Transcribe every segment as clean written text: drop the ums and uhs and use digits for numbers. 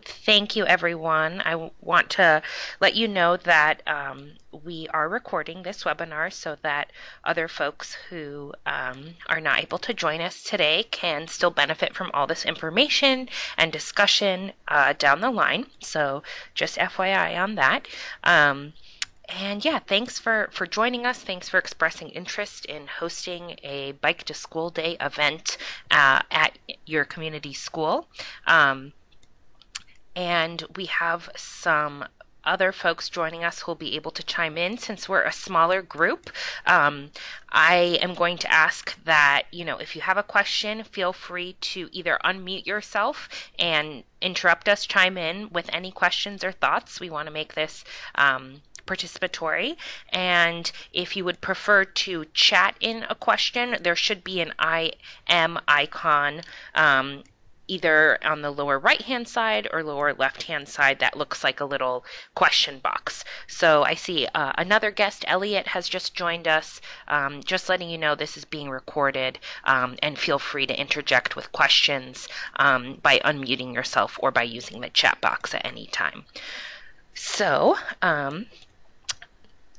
Thank you, everyone. Want to let you know that we are recording this webinar so that other folks who are not able to join us today can still benefit from all this information and discussion down the line. So just FYI on that. And yeah, thanks for joining us. Thanks for expressing interest in hosting a Bike to School Day event at your community school. And we have some other folks joining us who will be able to chime in since we're a smaller group. I am going to ask that, if you have a question, feel free to either unmute yourself and interrupt us, chime in with any questions or thoughts. We want to make this participatory. And if you would prefer to chat in a question, there should be an I am icon either on the lower right-hand side or lower left-hand side that looks like a little question box. So I see another guest, Elliot, has just joined us. Just letting you know this is being recorded, and feel free to interject with questions by unmuting yourself or by using the chat box at any time. So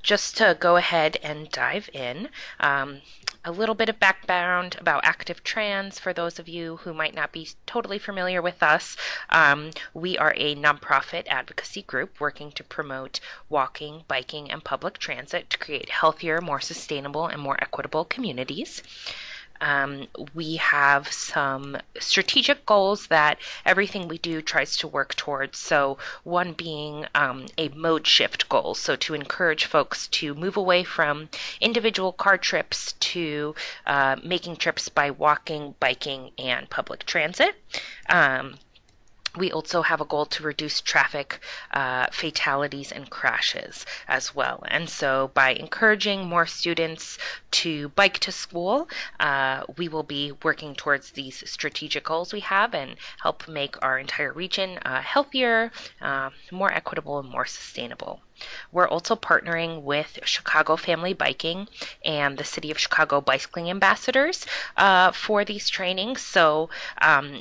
just to go ahead and dive in, a little bit of background about Active Trans for those of you who might not be totally familiar with us. We are a nonprofit advocacy group working to promote walking, biking, and public transit to create healthier, more sustainable, and more equitable communities. We have some strategic goals that everything we do tries to work towards. So one being a mode shift goal. So to encourage folks to move away from individual car trips to making trips by walking, biking, and public transit. We also have a goal to reduce traffic fatalities and crashes as well. And so by encouraging more students to bike to school, we will be working towards these strategic goals we have and help make our entire region healthier, more equitable, and more sustainable. We're also partnering with Chicago Family Biking and the City of Chicago Bicycling Ambassadors for these trainings. So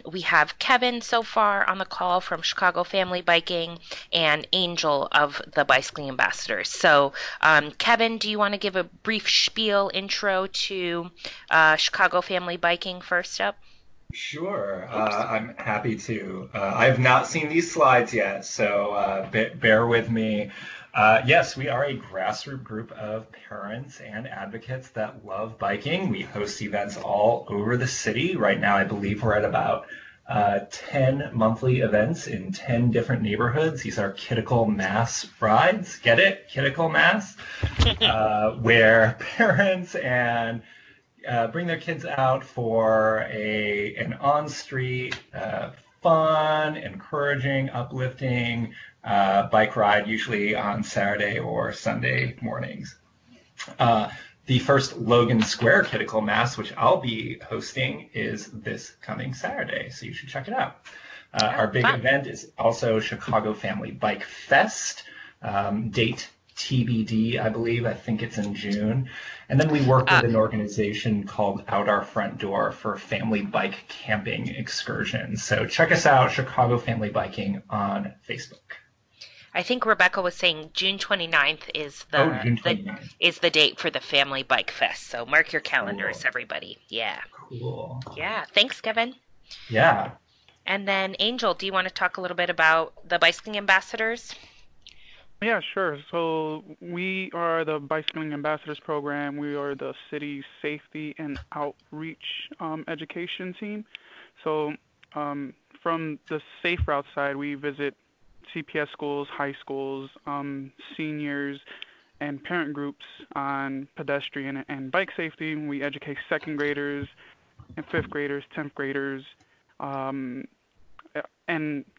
we have Kevin so far on the call from Chicago Family Biking and Angel of the Bicycling Ambassadors. So Kevin, do you want to give a brief spiel intro to Chicago Family Biking first up? Sure, I'm happy to. I have not seen these slides yet, so bear with me. Yes, we are a grassroots group of parents and advocates that love biking. We host events all over the city. Right now, I believe we're at about 10 monthly events in 10 different neighborhoods. These are Kittical Mass rides. Get it? Kittical Mass? Where parents and bring their kids out for an on-street, fun, encouraging, uplifting bike ride, usually on Saturday or Sunday mornings. The first Logan Square Kittical Mass, which I'll be hosting, is this coming Saturday, so you should check it out. Our big event is also Chicago Family Bike Fest, date TBD, I believe. I think it's in June. And then we work with an organization called Out Our Front Door for family bike camping excursions. So check us out, Chicago Family Biking on Facebook. I think Rebecca was saying June 29th is June 29th. Is the date for the Family Bike Fest. So mark your calendars, Cool. everybody. Yeah. Cool. Yeah. Thanks, Kevin. Yeah. And then Angel, do you want to talk a little bit about the bicycling ambassadors? Yeah, sure. So we are the Bicycling Ambassadors Program. We are the city's safety and outreach education team. So from the safe route side, we visit CPS schools, high schools, seniors, and parent groups on pedestrian and bike safety. We educate second graders and fifth graders, 10th graders, and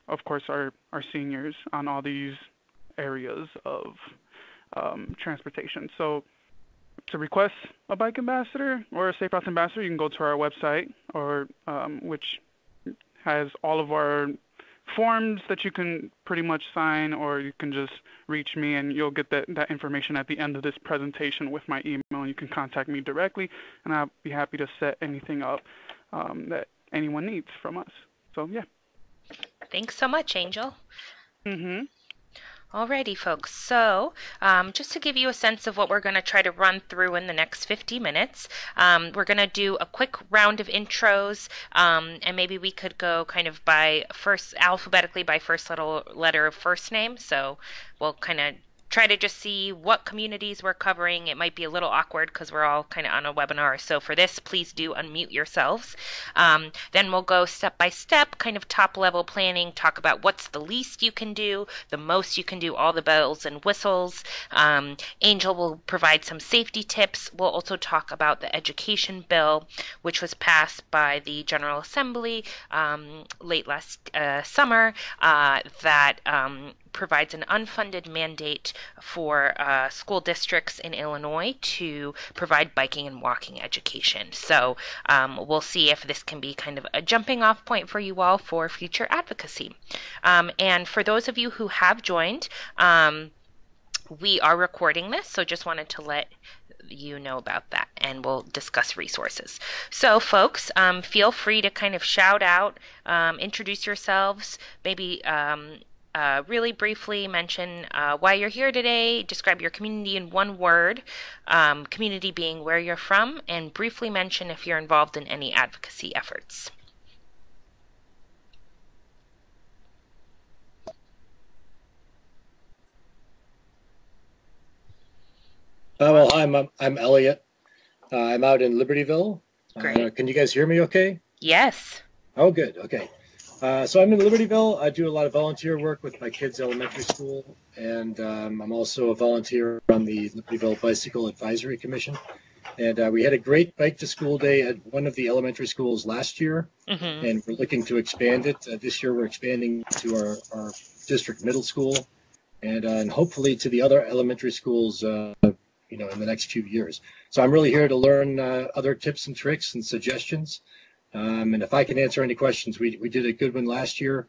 of course our seniors on all these areas of transportation. So to request a bike ambassador or a safe routes ambassador, you can go to our website, or which has all of our forms that you can pretty much sign, or you can just reach me and you'll get that information at the end of this presentation with my email, and you can contact me directly and I'll be happy to set anything up that anyone needs from us. So yeah. Thanks so much, Angel. Mm-hmm. Alrighty, folks. So, just to give you a sense of what we're going to try to run through in the next 50 minutes, we're going to do a quick round of intros, and maybe we could go kind of by first, alphabetically by first letter of first name. So, we'll kind of try to just see what communities we're covering. It might be a little awkward because we're all kind of on a webinar. So for this, please do unmute yourselves. Then we'll go step by step, kind of top level planning, talk about what's the least you can do, the most you can do, all the bells and whistles. Angel will provide some safety tips. We'll also talk about the education bill, which was passed by the General Assembly late last summer, that provides an unfunded mandate for school districts in Illinois to provide biking and walking education. So we'll see if this can be kind of a jumping off point for you all for future advocacy. And for those of you who have joined, we are recording this, so just wanted to let you know about that, and we'll discuss resources. So folks, feel free to kind of shout out, introduce yourselves, maybe really briefly mention why you're here today, describe your community in one word, community being where you're from, and briefly mention if you're involved in any advocacy efforts. Well, I'm Elliot. I'm out in Libertyville. Great. Can you guys hear me okay? Yes. Oh, good. Okay. So I'm in Libertyville. I do a lot of volunteer work with my kids' elementary school, and I'm also a volunteer on the Libertyville Bicycle Advisory Commission. And we had a great bike to school day at one of the elementary schools last year, and we're looking to expand it. This year we're expanding to our district middle school, and hopefully to the other elementary schools in the next few years. So I'm really here to learn other tips and tricks and suggestions. And if I can answer any questions, we did a good one last year,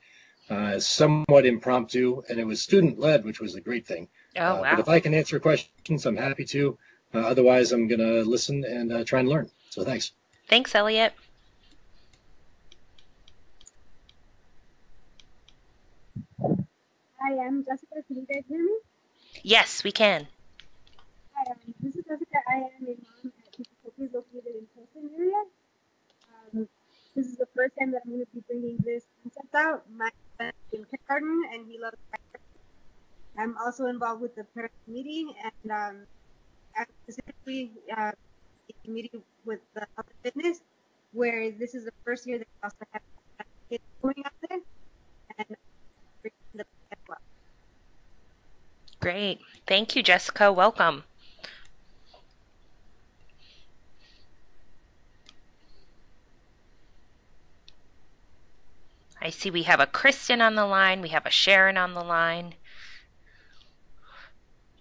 somewhat impromptu, and it was student-led, which was a great thing. Oh, wow. But if I can answer questions, I'm happy to. Otherwise, I'm going to listen and try and learn. So thanks. Thanks, Elliot. Hi, I'm Jessica. Can you guys hear me? Yes, we can. Hi, this is Jessica. I am a mom at Chicagoland, located in Pilsen area. This is the first time that I'm going to be bringing this concept out. My son is in kindergarten, and he loves bike. I'm also involved with the parent committee, and specifically the committee with the health and fitness, where this is the first year that we also have kids going out there, and bringing the as well. Great. Thank you, Jessica. Welcome. I see we have a Kristen on the line. We have a Sharon on the line.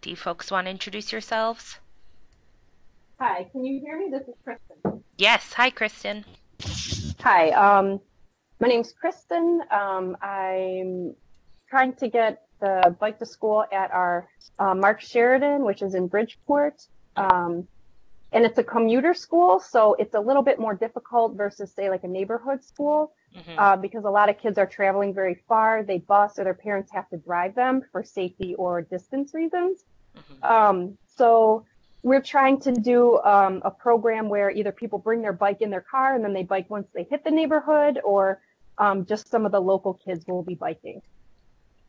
Do you folks want to introduce yourselves? Hi, can you hear me? This is Kristen. Yes. Hi, Kristen. Hi, my name's Kristen. I'm trying to get the bike to school at our Mark Sheridan, which is in Bridgeport. And it's a commuter school, so it's a little bit more difficult versus, say, like a neighborhood school, because a lot of kids are traveling very far. They bus or their parents have to drive them for safety or distance reasons. So we're trying to do a program where either people bring their bike in their car and then they bike once they hit the neighborhood, or just some of the local kids will be biking.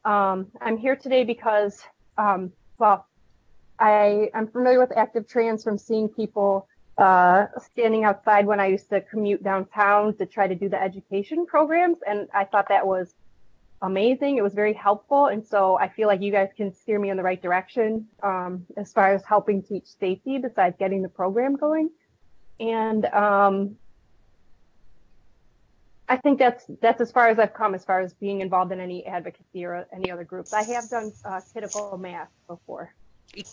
I'm here today because, I'm familiar with Active Trans from seeing people standing outside when I used to commute downtown to try to do the education programs, and I thought that was amazing. It was very helpful, and so I feel like you guys can steer me in the right direction as far as helping teach safety besides getting the program going. And I think that's as far as I've come as far as being involved in any advocacy or any other groups. I have done critical math before.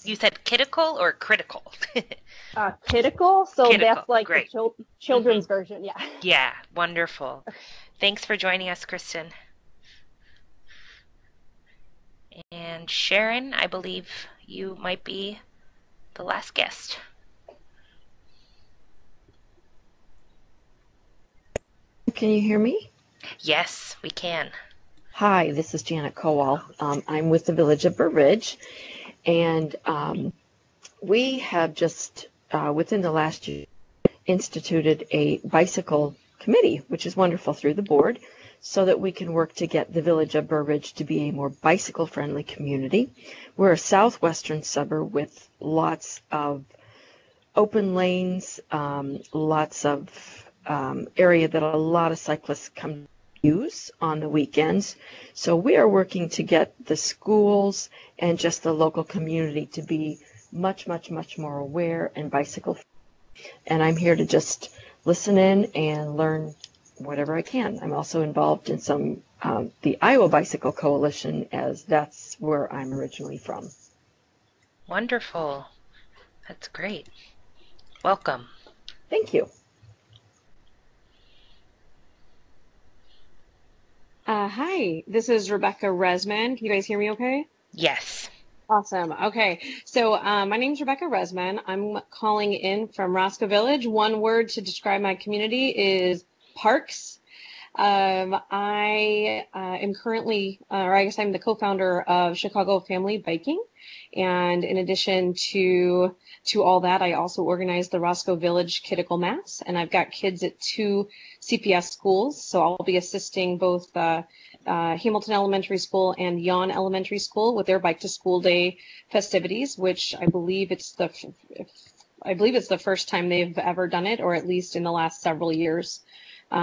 You said critical or critical? Critical, so Critical, that's like great. the children's version, yeah. Yeah, wonderful. Thanks for joining us, Kristen. And Sharon, I believe you might be the last guest. Can you hear me? Yes, we can. Hi, this is Janet Kowal. I'm with the Village of Burr Ridge, and we have just, within the last year, instituted a bicycle committee, which is wonderful, through the board, so that we can work to get the Village of Burr Ridge to be a more bicycle-friendly community. We're a southwestern suburb with lots of open lanes, lots of area that a lot of cyclists come use on the weekends. So we are working to get the schools and just the local community to be much, much, much more aware and bicycle. And I'm here to just listen in and learn whatever I can. I'm also involved in some the Iowa Bicycle Coalition, as that's where I'm originally from. Wonderful. That's great. Welcome. Thank you. Hi, this is Rebecca Resman. Can you guys hear me okay? Yes. Awesome. Okay. So my name is Rebecca Resman. I'm calling in from Roscoe Village. One word to describe my community is parks. I am currently, or I guess I'm the co-founder of Chicago Family Biking. And in addition to all that, I also organize the Roscoe Village Kiddical Mass, and I've got kids at 2 CPS schools, so I'll be assisting both Hamilton Elementary School and Yon Elementary School with their Bike to School Day festivities, which I believe it's the first time they've ever done it, or at least in the last several years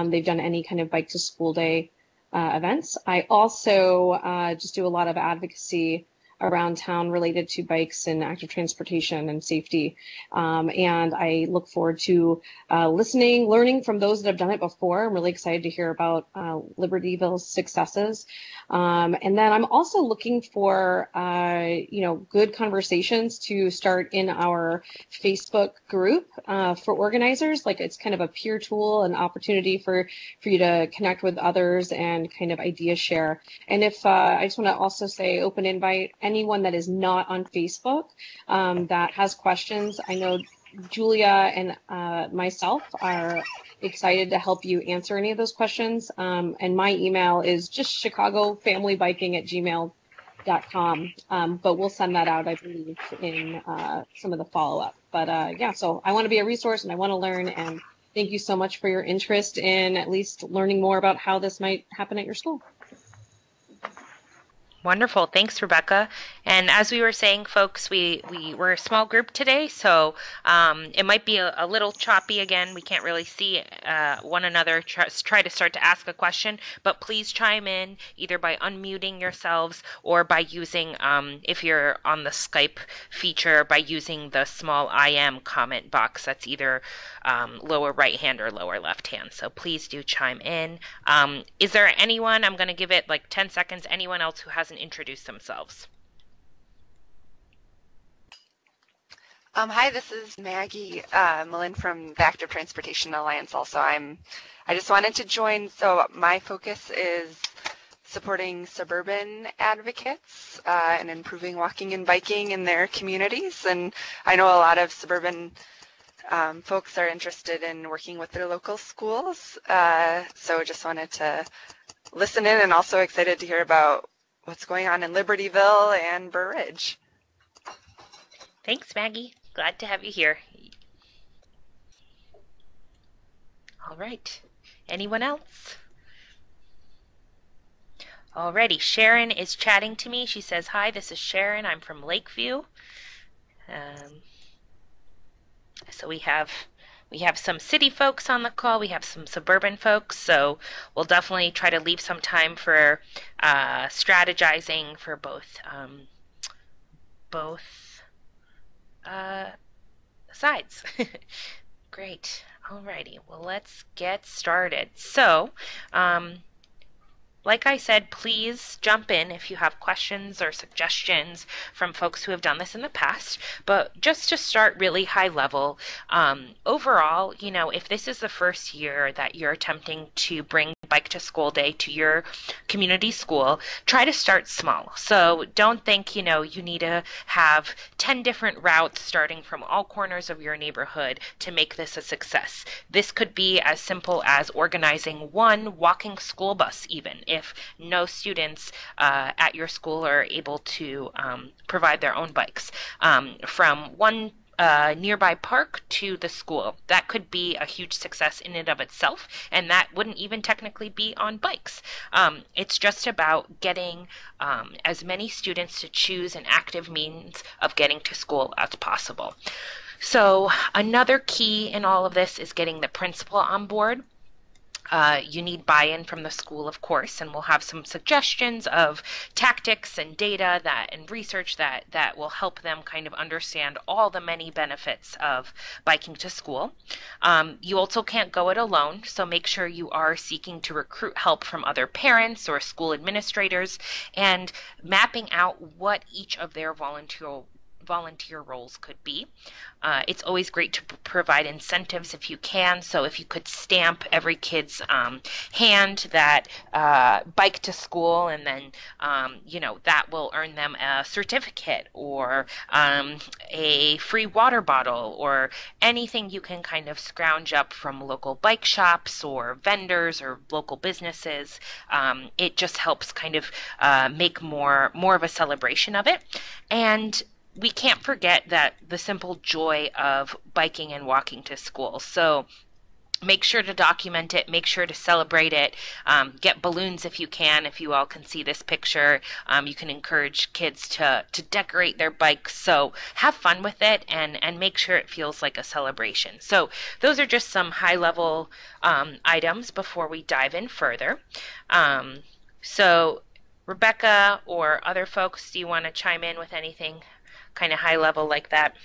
they've done any kind of Bike to School Day events. I also just do a lot of advocacy around town related to bikes and active transportation and safety. And I look forward to learning from those that have done it before. I'm really excited to hear about Libertyville's successes. And then I'm also looking for, good conversations to start in our Facebook group for organizers. Like, it's kind of a peer tool, an opportunity for you to connect with others and kind of idea share. And if I just want to also say, open invite anyone that is not on Facebook that has questions. I know Julia and myself are excited to help you answer any of those questions. And my email is just chicagofamilybiking@gmail.com. But we'll send that out, I believe, in some of the follow-up. But yeah, so I want to be a resource and I want to learn. And thank you so much for your interest in at least learning more about how this might happen at your school. Wonderful. Thanks, Rebecca. And as we were saying, folks, we're a small group today, so it might be a little choppy again. We can't really see one another try to start to ask a question, but please chime in either by unmuting yourselves or by using, if you're on the Skype feature, by using the small I am comment box that's either lower right hand or lower left hand. So please do chime in. Is there anyone, I'm going to give it like 10 seconds, anyone else who hasn't introduced themselves? Hi, this is Maggie Mullen from the Active Transportation Alliance. Also, I just wanted to join. So my focus is supporting suburban advocates and improving walking and biking in their communities. And I know a lot of suburban folks are interested in working with their local schools. So just wanted to listen in, and also excited to hear about what's going on in Libertyville and Burr Ridge. Thanks, Maggie. Glad to have you here. All right. Anyone else? Alrighty. Sharon is chatting to me. She says, "Hi, this is Sharon. I'm from Lakeview." So we have some city folks on the call. We have some suburban folks. So we'll definitely try to leave some time for strategizing for both sides. Great. Alrighty. Well, let's get started. So, like I said, please jump in if you have questions or suggestions from folks who have done this in the past. But just to start really high level, overall, if this is the first year that you're attempting to bring Bike to School Day to your community school, try to start small. So don't think, you need to have 10 different routes starting from all corners of your neighborhood to make this a success. This could be as simple as organizing one walking school bus even. if no students at your school are able to provide their own bikes from one nearby park to the school. That could be a huge success in and of itself, and that wouldn't even technically be on bikes. It's just about getting as many students to choose an active means of getting to school as possible. So another key in all of this is getting the principal on board. You need buy-in from the school, of course, and we'll have some suggestions of tactics and data and research that will help them kind of understand all the many benefits of biking to school. You also can't go it alone, so make sure you are seeking to recruit help from other parents or school administrators and mapping out what each of their volunteer roles could be. It's always great to provide incentives if you can. So if you could stamp every kid's hand that bike to school, and then that will earn them a certificate or a free water bottle or anything you can kind of scrounge up from local bike shops or vendors or local businesses. It just helps kind of make more of a celebration of it. And we can't forget that the simple joy of biking and walking to school. So make sure to document it, make sure to celebrate it, get balloons if you can. If you all can see this picture, you can encourage kids to decorate their bikes. So have fun with it and make sure it feels like a celebration. So those are just some high level items before we dive in further. So Rebecca or other folks, do you want to chime in with anything kind of high level like that?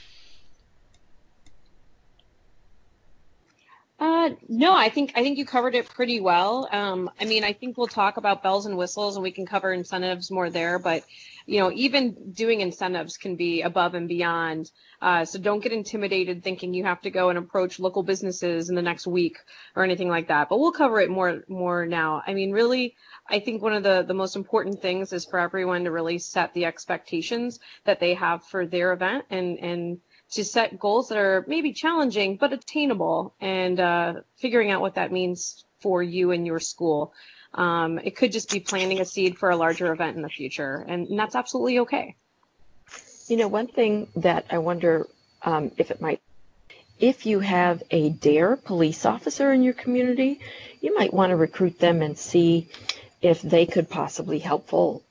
No, I think you covered it pretty well. I mean, I think we'll talk about bells and whistles, and we can cover incentives more there. But even doing incentives can be above and beyond. So don't get intimidated thinking you have to go and approach local businesses in the next week or anything like that. But we'll cover it more now. I mean, really, I think one of the most important things is for everyone to really set the expectations that they have for their event and to set goals that are maybe challenging but attainable, and figuring out what that means for you and your school. It could just be planting a seed for a larger event in the future, and that's absolutely okay. One thing that I wonder if you have a DARE police officer in your community, you might want to recruit them and see if they could possibly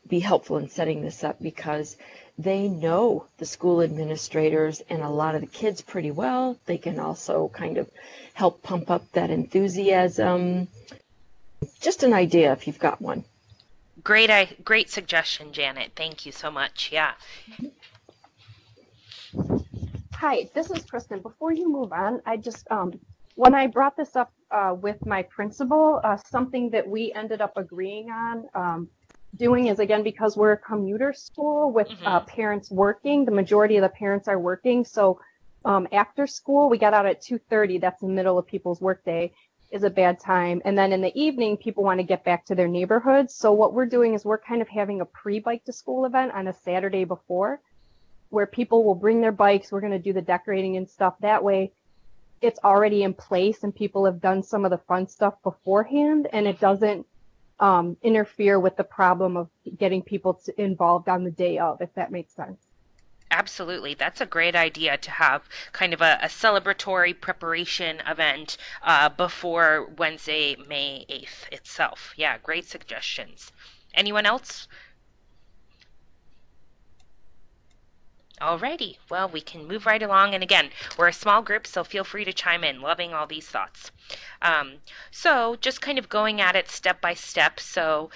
be helpful in setting this up, because they know the school administrators and a lot of the kids pretty well. They can also kind of help pump up that enthusiasm. Just an idea if you've got one. Great suggestion, Janet. Thank you so much. Yeah. Hi, this is Kristen. Before you move on, I just when I brought this up with my principal, something that we ended up agreeing on doing is, again, because we're a commuter school with parents working, the majority of the parents are working. So after school, we got out at 2:30. That's the middle of people's workday, is a bad time. And then in the evening, people want to get back to their neighborhoods. So what we're doing is we're kind of having a pre-bike to school event on a Saturday before, where people will bring their bikes. We're going to do the decorating and stuff. That way, it's already in place and people have done some of the fun stuff beforehand, and it doesn't interfere with the problem of getting people involved on the day of, if that makes sense. Absolutely. That's a great idea, to have kind of a celebratory preparation event before Wednesday, May 8th itself. Yeah, great suggestions. Anyone else? Alrighty, well, we can move right along. And again, we're a small group, so feel free to chime in. Loving all these thoughts. So just kind of going at it step by step. So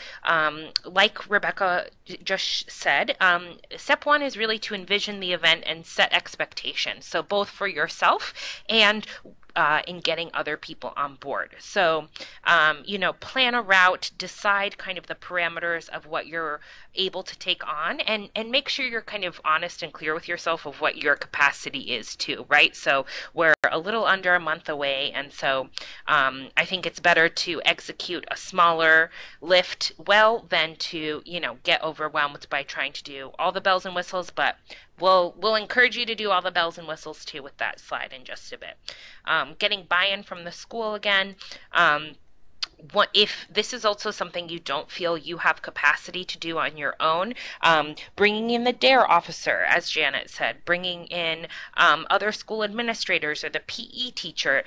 like Rebecca just said, step one is really to envision the event and set expectations. So both for yourself and in getting other people on board. So, plan a route, decide kind of the parameters of what you're able to take on, and make sure you're kind of honest and clear with yourself of what your capacity is too, right? So we're a little under a month away, and so I think it's better to execute a smaller lift well than to, get overwhelmed by trying to do all the bells and whistles, but we'll encourage you to do all the bells and whistles too with that slide in just a bit. Getting buy-in from the school again. if this is also something you don't feel you have capacity to do on your own, bringing in the DARE officer, as Janet said, bringing in other school administrators or the PE teacher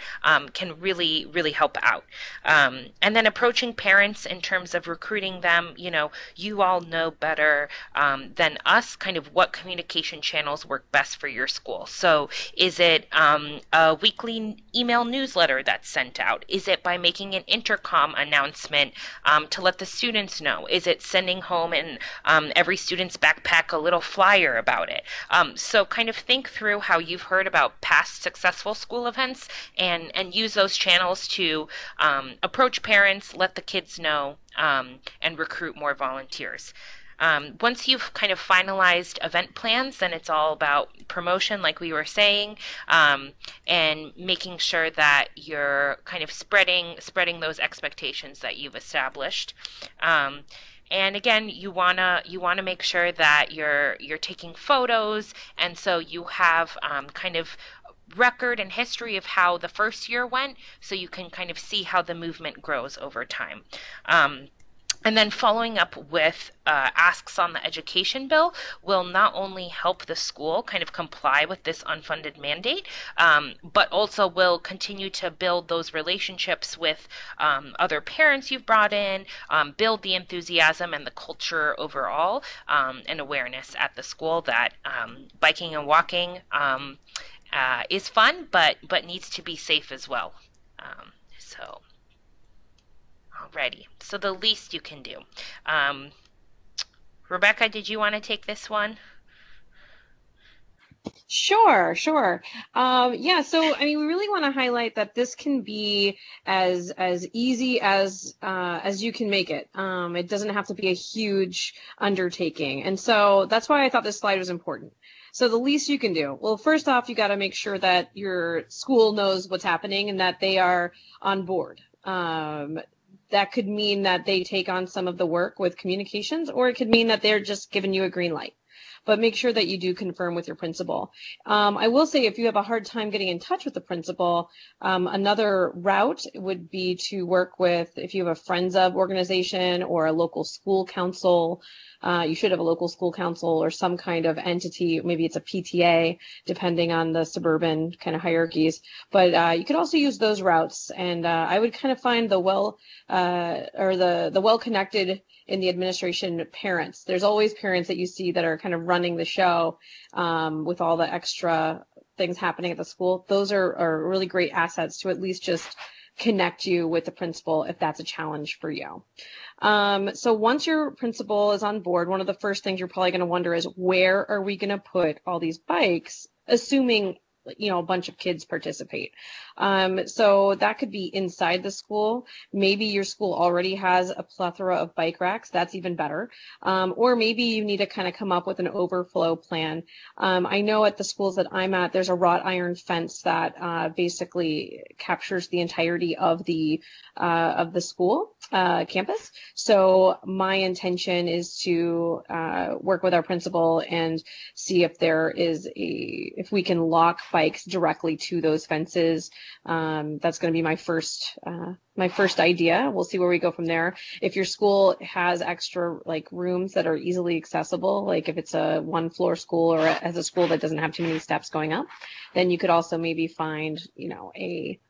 can really, really help out. And then approaching parents in terms of recruiting them, you all know better than us kind of what communication channels work best for your school. So is it a weekly email newsletter that's sent out? Is it by making an intercom announcement to let the students know? Is it sending home in every student's backpack a little flyer about it? So kind of think through how you've heard about past successful school events and use those channels to approach parents, let the kids know, and recruit more volunteers. Once you've kind of finalized event plans, then it's all about promotion, like we were saying, and making sure that you're kind of spreading those expectations that you've established. And again, you wanna make sure that you're taking photos, and so you have kind of record and history of how the first year went, so you can kind of see how the movement grows over time. And then following up with asks on the education bill will not only help the school kind of comply with this unfunded mandate, but also will continue to build those relationships with other parents you've brought in, build the enthusiasm and the culture overall, and awareness at the school that biking and walking is fun, but needs to be safe as well. So. Alrighty, so the least you can do. Rebecca, did you want to take this one? Sure. Yeah, so I mean, we really want to highlight that this can be as easy as you can make it. It doesn't have to be a huge undertaking, and so that's why I thought this slide was important. So the least you can do. Well, first off, you got to make sure that your school knows what's happening and that they are on board. That could mean that they take on some of the work with communications, or it could mean that they're just giving you a green light. But make sure that you do confirm with your principal. I will say, if you have a hard time getting in touch with the principal, another route would be to work with, if you have a Friends of organization or a local school council. You should have a local school council or some kind of entity. Maybe it's a PTA, depending on the suburban kind of hierarchies. But you could also use those routes. And I would kind of find the well-connected in the administration parents. There's always parents that you see that are kind of running the show with all the extra things happening at the school. Those are really great assets to at least just connect you with the principal if that's a challenge for you. So once your principal is on board, one of the first things you're probably going to wonder is, where are we going to put all these bikes, assuming a bunch of kids participate. So that could be inside the school. Maybe your school already has a plethora of bike racks. That's even better. Or maybe you need to kind of come up with an overflow plan. I know at the schools that I'm at, there's a wrought iron fence that basically captures the entirety of the school campus. So my intention is to work with our principal and see if if we can lock bikes directly to those fences. That's going to be my first idea. We'll see where we go from there. If your school has extra rooms that are easily accessible, like if it's a one floor school or as a school that doesn't have too many steps going up, then you could also maybe find, maybe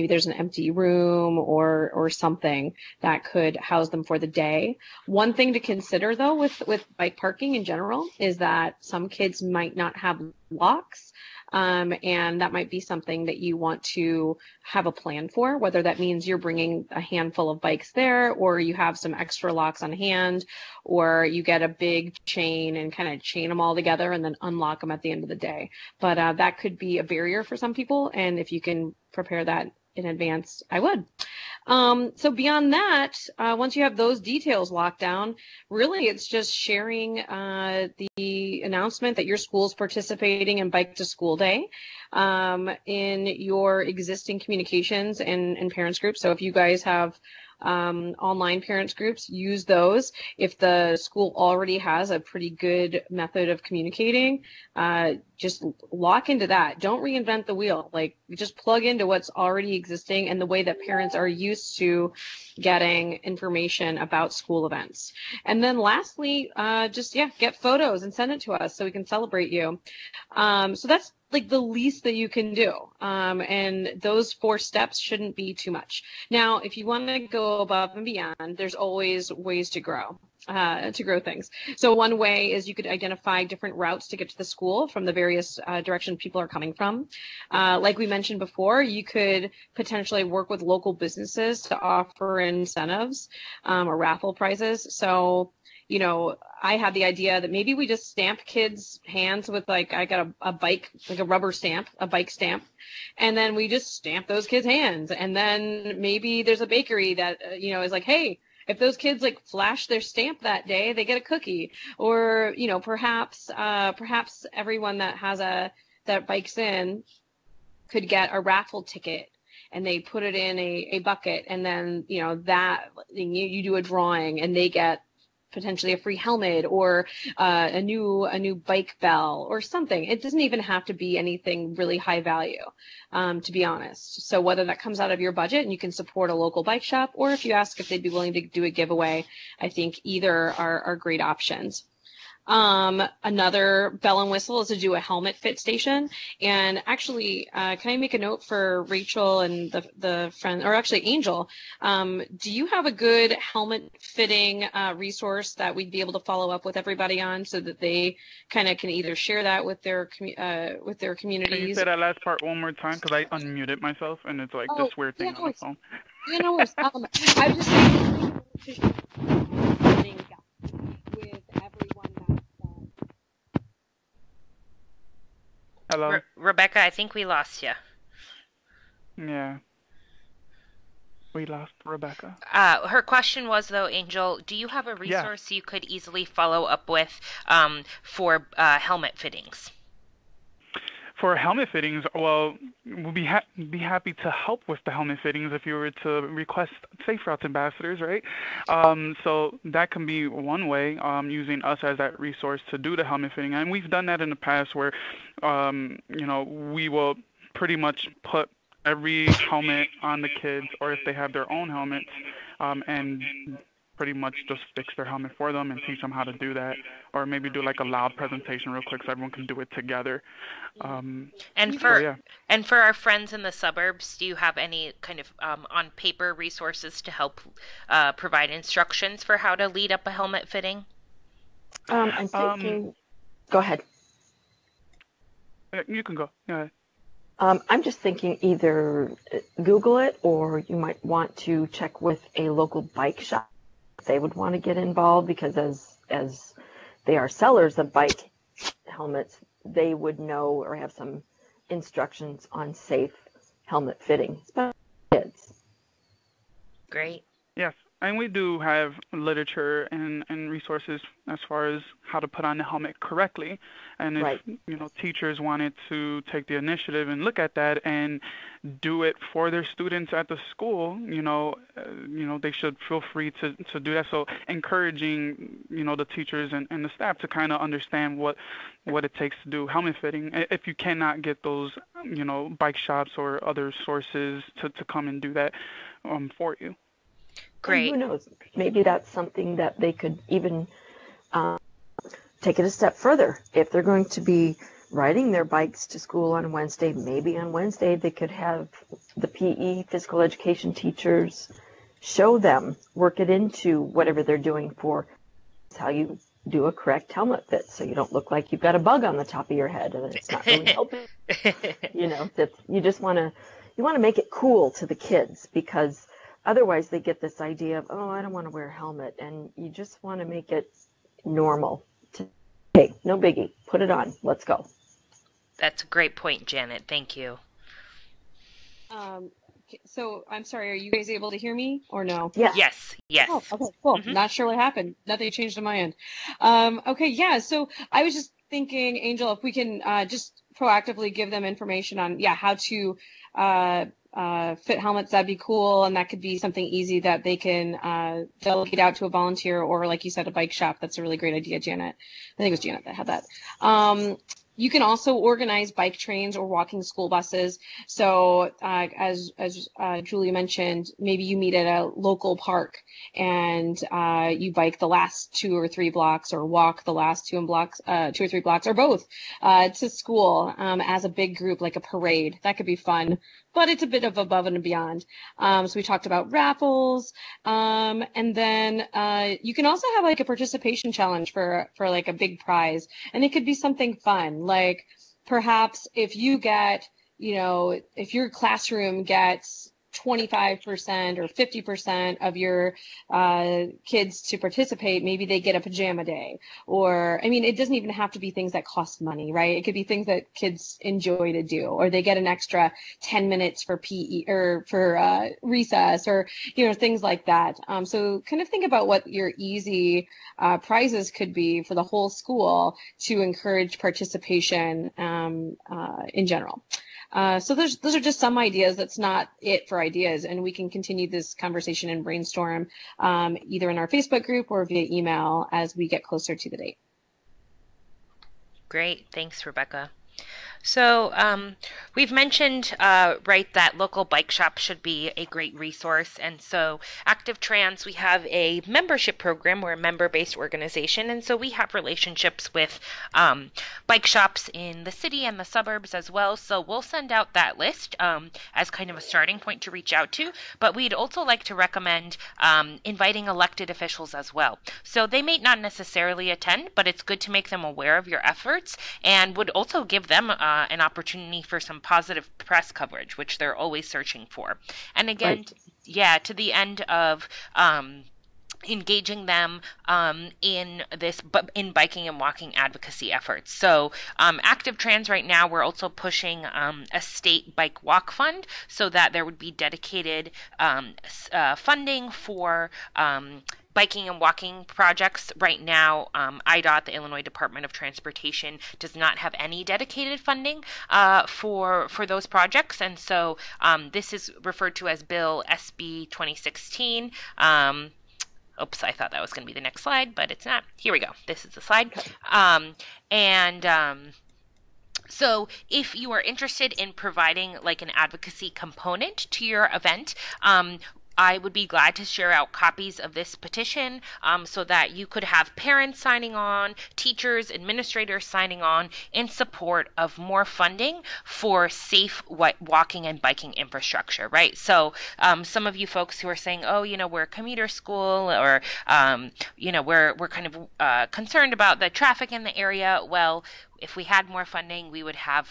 there's an empty room or something that could house them for the day. One thing to consider though with bike parking in general is that some kids might not have locks. And that might be something that you want to have a plan for, whether that means you're bringing a handful of bikes there, or you have some extra locks on hand, or you get a big chain and kind of chain them all together and then unlock them at the end of the day. But that could be a barrier for some people. And if you can prepare that in advance, I would. So beyond that, once you have those details locked down, really it's just sharing the announcement that your school's participating in Bike to School Day in your existing communications and parents groups. So if you guys have online parents groups, use those. If the school already has a pretty good method of communicating, just lock into that. Don't reinvent the wheel. Like, just plug into what's already existing and the way that parents are used to getting information about school events. And then lastly, get photos and send it to us so we can celebrate you. So that's like the least that you can do. And those 4 steps shouldn't be too much. Now, if you want to go above and beyond, there's always ways to grow things. So one way is you could identify different routes to get to the school from the various directions people are coming from. Like we mentioned before, you could potentially work with local businesses to offer incentives or raffle prizes. So, I had the idea that maybe we just stamp kids' hands with, like, I got a bike, like a rubber stamp, a bike stamp, and then we just stamp those kids' hands. And then maybe there's a bakery that, is like, hey, if those kids like flash their stamp that day, they get a cookie. Or, perhaps everyone that has that bikes in could get a raffle ticket, and they put it in a bucket, and then, that you do a drawing and they get potentially a free helmet or a new bike bell or something. It doesn't even have to be anything really high value, to be honest. So whether that comes out of your budget and you can support a local bike shop, or if you ask if they'd be willing to do a giveaway, I think either are great options. Another bell and whistle is to do a helmet fit station. And actually, can I make a note for Rachel and the friend, or actually Angel? Do you have a good helmet fitting resource that we'd be able to follow up with everybody on, so that they kind of can either share that with their communities? Can you say that last part one more time? Because I unmuted myself and it's like this weird thing on the phone. Yeah, no worries. I was just saying with everyone that's Hello? Rebecca, I think we lost you. Yeah. We lost Rebecca. Her question was, though, Angel, do you have a resource you could easily follow up with for helmet fittings? For helmet fittings, well, we'll be happy to help with the helmet fittings if you were to request Safe Routes ambassadors, right? So that can be one way, using us as that resource to do the helmet fitting. And we've done that in the past where, we will pretty much put every helmet on the kids, or if they have their own helmets, and pretty much just fix their helmet for them and teach them how to do that, or maybe do like a loud presentation real quick so everyone can do it together. And for our friends in the suburbs, do you have any kind of on paper resources to help provide instructions for how to lead up a helmet fitting? I'm thinking. Go ahead. You can go. Yeah. I'm just thinking either Google it, or you might want to check with a local bike shop. They would want to get involved, because as they are sellers of bike helmets, they would know or have some instructions on safe helmet fitting, especially kids. Great. Yes, and we do have literature and resources as far as how to put on the helmet correctly. And if teachers wanted to take the initiative and look at that and do it for their students at the school, they should feel free to do that. So encouraging, the teachers and the staff to kind of understand what it takes to do helmet fitting. If you cannot get those, bike shops or other sources to come and do that for you. Great. And who knows? Maybe that's something that they could even take it a step further. If they're going to be riding their bikes to school on Wednesday, maybe on Wednesday they could have the PE physical education teachers show them, work it into whatever they're doing for how you do a correct helmet fit, so you don't look like you've got a bug on the top of your head and it's not really helping. That you just want to make it cool to the kids, because otherwise they get this idea of, oh, I don't want to wear a helmet, and you just want to make it normal. Hey, no biggie, put it on, let's go. That's a great point, Janet. Thank you. So I'm sorry, are you guys able to hear me or no? Yeah. Yes. Oh, okay, cool. Mm-hmm. Not sure what happened. Nothing changed on my end. Okay, yeah. So I was just thinking, Angel, if we can just proactively give them information on how to fit helmets, that'd be cool. And that could be something easy that they can delegate out to a volunteer, or like you said, a bike shop. That's a really great idea, Janet. I think it was Janet that had that. You can also organize bike trains or walking school buses. So as Julia mentioned, maybe you meet at a local park and you bike the last 2 or 3 blocks, or walk the last 2 or 3 blocks, or both to school as a big group, like a parade. That could be fun, but it's a bit of above and beyond. So we talked about raffles, and then you can also have like a participation challenge for like a big prize, and it could be something fun, like perhaps if you get, if your classroom gets 25% or 50% of your kids to participate, maybe they get a pajama day. Or, I mean, it doesn't even have to be things that cost money, right? It could be things that kids enjoy to do, or they get an extra 10 minutes for PE or for recess, or, things like that. So kind of think about what your easy prizes could be for the whole school to encourage participation in general. So those are just some ideas. That's not it for ideas, and we can continue this conversation and brainstorm either in our Facebook group or via email as we get closer to the date. Great. Thanks, Rebecca. So we've mentioned, right, that local bike shop should be a great resource. And so Active Trans, we have a membership program. We're a member-based organization. And so we have relationships with bike shops in the city and the suburbs as well. So we'll send out that list as kind of a starting point to reach out to. But we'd also like to recommend inviting elected officials as well. So they may not necessarily attend, but it's good to make them aware of your efforts, and would also give them an opportunity for some positive press coverage, which they're always searching for. And again, right. To the end of engaging them in biking and walking advocacy efforts. So Active Trans right now, we're also pushing a state bike walk fund, so that there would be dedicated funding for biking and walking projects. Right now, IDOT, the Illinois Department of Transportation, does not have any dedicated funding for those projects. And so this is referred to as Bill SB 2016. Oops, I thought that was going to be the next slide, but it's not. Here we go. This is the slide. So if you are interested in providing like an advocacy component to your event, I would be glad to share out copies of this petition so that you could have parents signing on, teachers, administrators signing on in support of more funding for safe walking and biking infrastructure, right? So some of you folks who are saying, oh, we're a commuter school, or, we're kind of concerned about the traffic in the area. Well, if we had more funding, we would have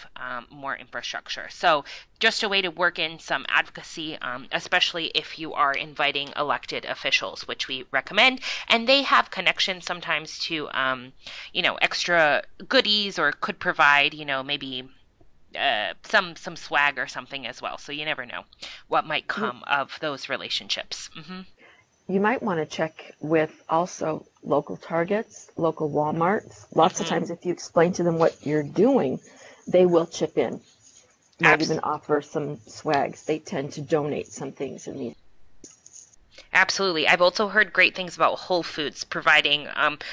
more infrastructure. So just a way to work in some advocacy, especially if you are inviting elected officials, which we recommend. And they have connections sometimes to, extra goodies, or could provide, maybe some swag or something as well. So you never know what might come of those relationships. Mm-hmm. You might want to check with also local Targets, local Walmarts. Lots of times if you explain to them what you're doing, they will chip in. Might even offer some swags. They tend to donate some things in these. Absolutely. I've also heard great things about Whole Foods providing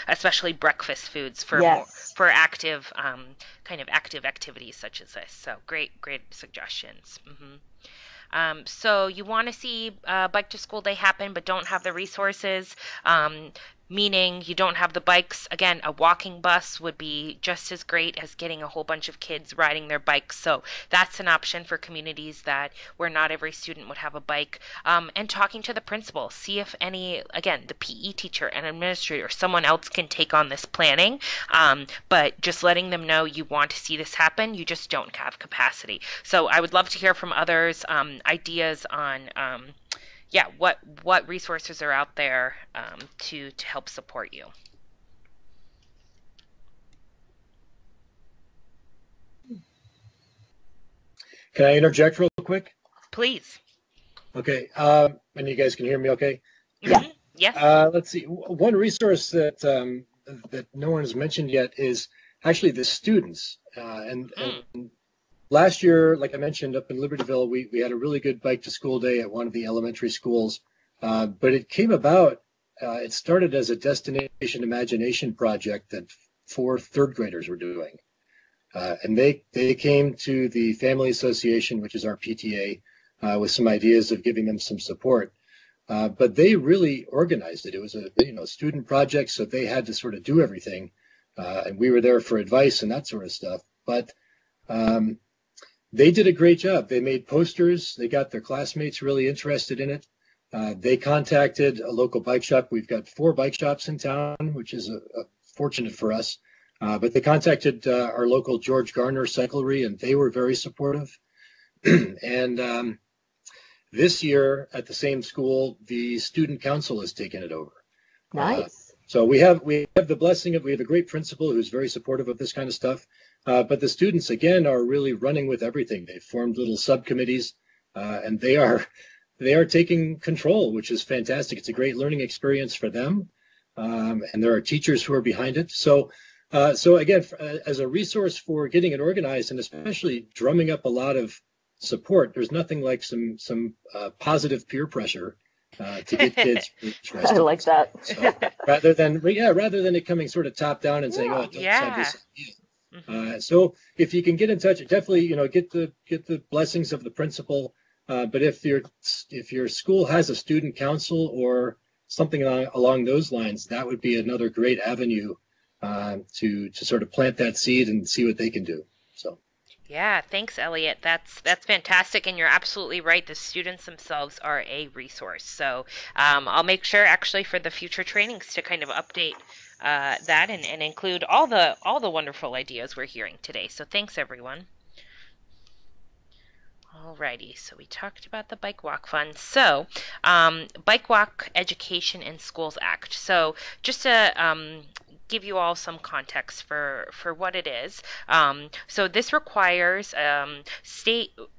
especially breakfast foods for active active activities such as this. So great suggestions. Mm-hmm. So you want to see Bike to School Day happen, but don't have the resources, meaning you don't have the bikes. Again, a walking bus would be just as great as getting a whole bunch of kids riding their bikes. So that's an option for communities where not every student would have a bike. And talking to the principal, see if any, again, the PE teacher and administrator, someone else can take on this planning. But just letting them know you want to see this happen, you just don't have capacity. So I would love to hear from others, ideas on what resources are out there to help support you. Can I interject real quick? Please. Okay. And you guys can hear me okay? Yeah. Yes. Let's see. One resource that no one has mentioned yet is actually the students. And last year, like I mentioned, up in Libertyville, we had a really good bike to school day at one of the elementary schools. But it came about, it started as a destination imagination project that 4 third graders were doing. And they came to the Family Association, which is our PTA, with some ideas of giving them some support. But they really organized it. It was a student project, so they had to sort of do everything. And we were there for advice and that sort of stuff. But they did a great job. They made posters. They got their classmates really interested in it. They contacted a local bike shop. We've got 4 bike shops in town, which is fortunate for us. But they contacted our local George Garner cyclery, and they were very supportive. And this year at the same school, the student council has taken it over. Nice. So we have the blessing of, we have a great principal who's very supportive of this kind of stuff. But the students, again, are really running with everything. They've formed little subcommittees, and they are taking control, which is fantastic. It's a great learning experience for them, and there are teachers who are behind it. So again, as a resource for getting it organized and especially drumming up a lot of support, there's nothing like some positive peer pressure to get kids interested. I like that. So, rather than it coming sort of top down and saying, "Oh, don't have this idea." So if you can get in touch, definitely get the blessings of the principal. But if your school has a student council or something along those lines, that would be another great avenue to sort of plant that seed and see what they can do. So. Yeah, thanks, Elliot. That's fantastic, and you're absolutely right. The students themselves are a resource. So I'll make sure, actually, for the future trainings to kind of update that and include all the wonderful ideas we're hearing today. So thanks, everyone. Alrighty, so we talked about the Bike Walk Fund. So, Bike Walk Education in Schools Act. So just to give you all some context for what it is. So this requires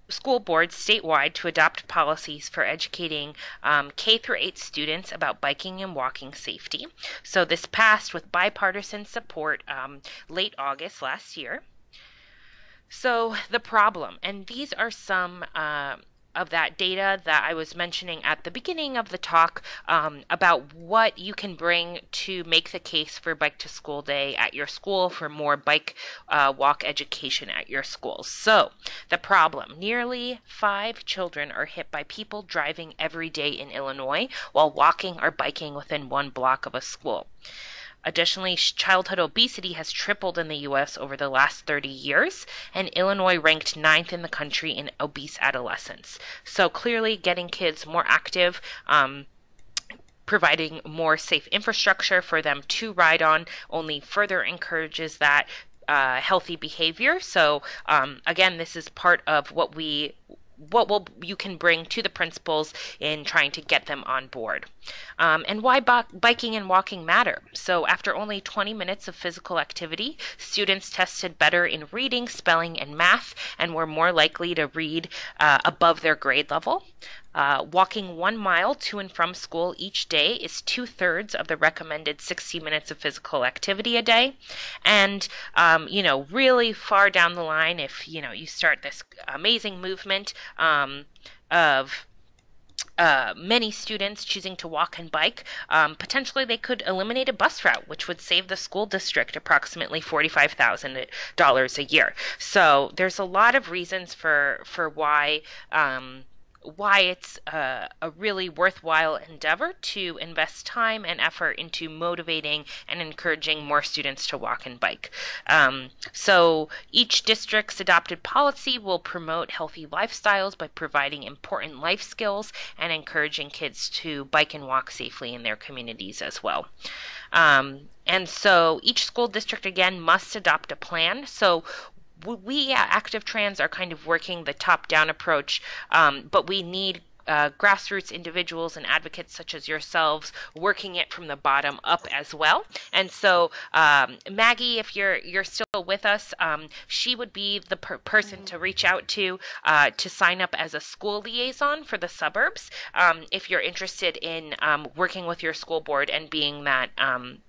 school boards statewide to adopt policies for educating K through 8 students about biking and walking safety. So this passed with bipartisan support late August last year. So the problem, and these are some of that data that I was mentioning at the beginning of the talk about what you can bring to make the case for Bike to School Day at your school, for more bike walk education at your schools. So the problem, nearly 5 children are hit by people driving every day in Illinois while walking or biking within 1 block of a school. Additionally, childhood obesity has tripled in the U.S. over the last 30 years, and Illinois ranked 9th in the country in obese adolescents. So clearly getting kids more active, providing more safe infrastructure for them to ride on only further encourages that healthy behavior. So again, this is part of what you can bring to the principals in trying to get them on board. And why biking and walking matter. So after only 20 minutes of physical activity, students tested better in reading, spelling, and math, and were more likely to read above their grade level. Walking 1 mile to and from school each day is 2/3 of the recommended 60 minutes of physical activity a day. And, really far down the line, if, you start this amazing movement of many students choosing to walk and bike, potentially they could eliminate a bus route, which would save the school district approximately $45,000 a year. So there's a lot of reasons for why it's a really worthwhile endeavor to invest time and effort into motivating and encouraging more students to walk and bike. So each district's adopted policy will promote healthy lifestyles by providing important life skills and encouraging kids to bike and walk safely in their communities as well. And so each school district, again, must adopt a plan. So we at Active Trans are kind of working the top-down approach, but we need grassroots individuals and advocates such as yourselves working it from the bottom up as well. And so Maggie, if you're still with us, she would be the person to reach out to sign up as a school liaison for the suburbs, if you're interested in working with your school board and being that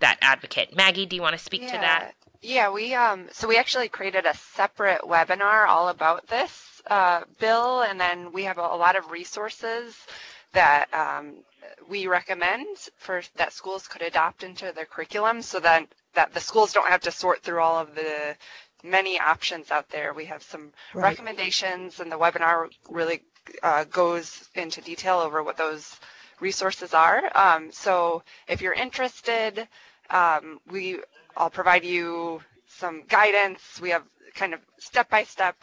advocate. Maggie, do you want to speak to that? Yeah, we actually created a separate webinar all about this bill, and then we have a lot of resources that we recommend for that schools could adopt into their curriculum, so that the schools don't have to sort through all of the many options out there. We have some recommendations, and the webinar really goes into detail over what those resources are. So if you're interested, I'll provide you some guidance. We have kind of step-by-step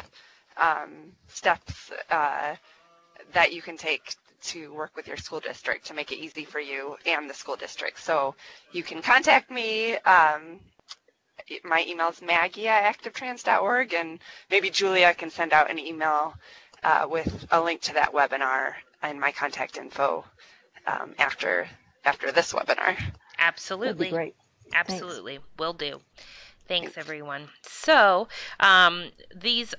steps that you can take to work with your school district to make it easy for you and the school district. So you can contact me. My email is maggie@activetrans.org, and maybe Julia can send out an email with a link to that webinar and my contact info after this webinar. Absolutely. That'd be great. Absolutely. Thanks. Will do. Thanks, everyone. So this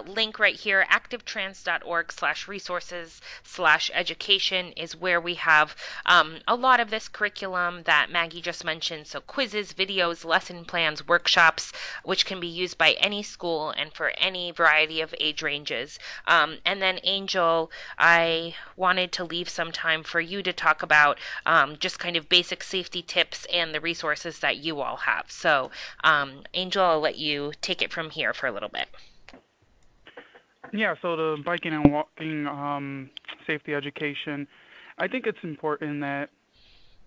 link right here, activetrans.org/resources/education, is where we have a lot of this curriculum that Maggie just mentioned. So quizzes, videos, lesson plans, workshops, which can be used by any school and for any variety of age ranges. And then Angel, I wanted to leave some time for you to talk about just kind of basic safety tips and the resources that you all have. So Angel, I'll let you take it from here for a little bit. Yeah, so the biking and walking safety education, I think it's important that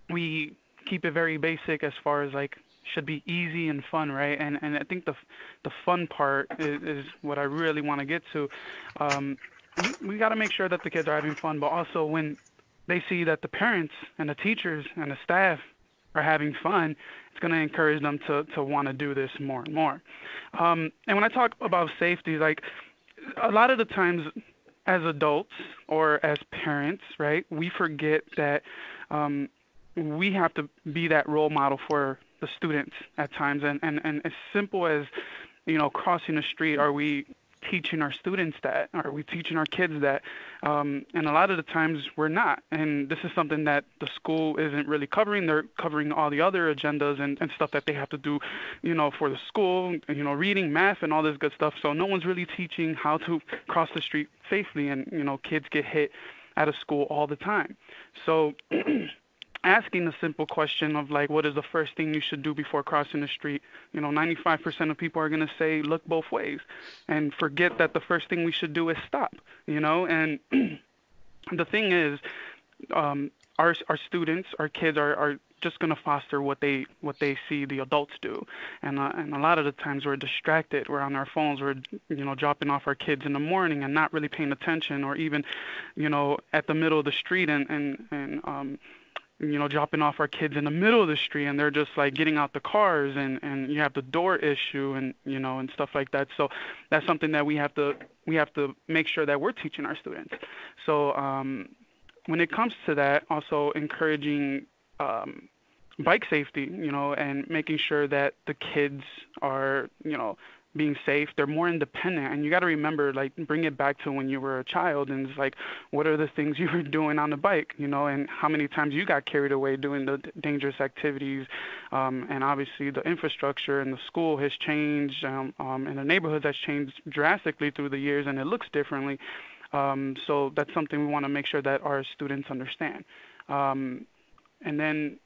we keep it very basic as far as like should be easy and fun, right? And I think the fun part is what I really want to get to. We got to make sure that the kids are having fun, but also when they see that the parents and the teachers and the staff are having fun, it's going to encourage them to want to do this more and more. And when I talk about safety, like a lot of the times as adults or as parents, right, we forget that we have to be that role model for the students at times. And as simple as, crossing the street, are we teaching our students that? Are we teaching our kids that? And a lot of the times we're not. And this is something that the school isn't really covering. They're covering all the other agendas and stuff that they have to do, for the school, reading, math, and all this good stuff. So no one's really teaching how to cross the street safely. And, kids get hit out of school all the time. So asking the simple question of like, what is the first thing you should do before crossing the street? 95% of people are going to say, look both ways, and forget that the first thing we should do is stop, and the thing is, our students, our kids are just going to foster what they see the adults do. And a lot of the times we're distracted. We're on our phones. We're, dropping off our kids in the morning and not really paying attention, or even, at the middle of the street and dropping off our kids in the middle of the street, and they're just like getting out the cars, and you have the door issue and and stuff like that. So that's something that we have to make sure that we're teaching our students. So when it comes to that, also encouraging bike safety, and making sure that the kids are being safe. They're more independent, and you got to remember, like, bring it back to when you were a child, and it's like, what are the things you were doing on the bike, and how many times you got carried away doing the dangerous activities. And obviously the infrastructure in the school has changed, and the neighborhoods has changed drastically through the years, and it looks differently. So that's something we want to make sure that our students understand. And then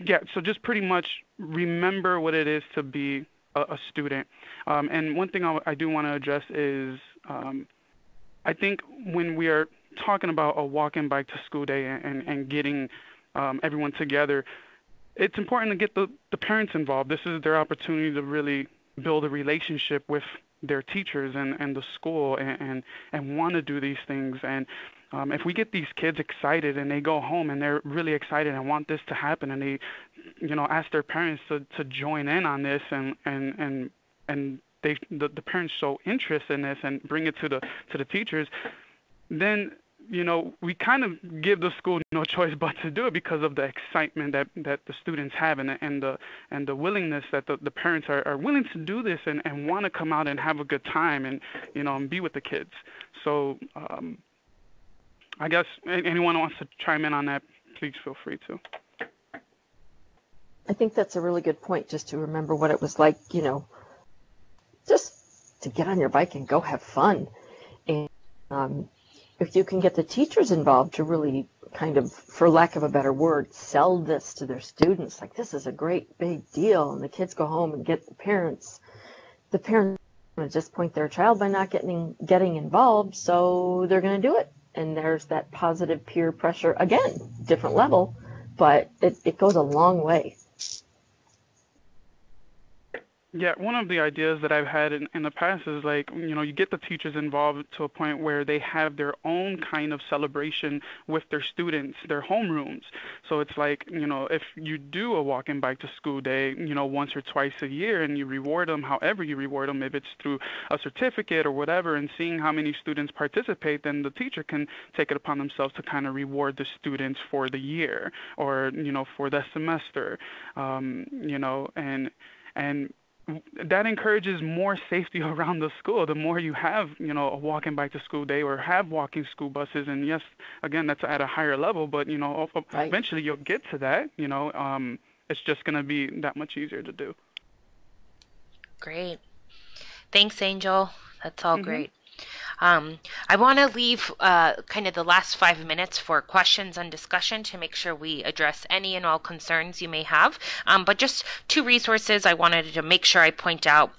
yeah, so just pretty much remember what it is to be a student. And one thing I do want to address is I think when we are talking about a walk-in bike to school day and getting everyone together, it's important to get the parents involved. This is their opportunity to really build a relationship with their teachers and the school and want to do these things. And if we get these kids excited and they go home and they're really excited and want this to happen, and they, ask their parents to join in on this, and the parents show interest in this and bring it to the teachers, then we kind of give the school no choice but to do it because of the excitement that the students have, and the willingness that the parents are willing to do this and want to come out and have a good time and be with the kids. So I guess anyone who wants to chime in on that, please feel free to. I think that's a really good point, just to remember what it was like, just to get on your bike and go have fun. And if you can get the teachers involved to really kind of, for lack of a better word, sell this to their students, like this is a great big deal, and the kids go home and get the parents going to disappoint their child by not getting involved, so they're going to do it. And there's that positive peer pressure, again, different level, but it goes a long way. Yeah, one of the ideas that I've had in the past is like, you get the teachers involved to a point where they have their own kind of celebration with their students, their homerooms. So it's like, if you do a walk and bike to school day, once or twice a year, and you reward them however you reward them, if it's through a certificate or whatever, and seeing how many students participate, then the teacher can take it upon themselves to kind of reward the students for the year or, for the semester, and that encourages more safety around the school. The more you have, a walking bike to school day or have walking school buses, and yes, again, that's at a higher level, but, Right. eventually you'll get to that, it's just going to be that much easier to do. Great. Thanks, Angel. That's all Mhm. great. I want to leave kind of the last 5 minutes for questions and discussion to make sure we address any and all concerns you may have. But just 2 resources I wanted to make sure I point out.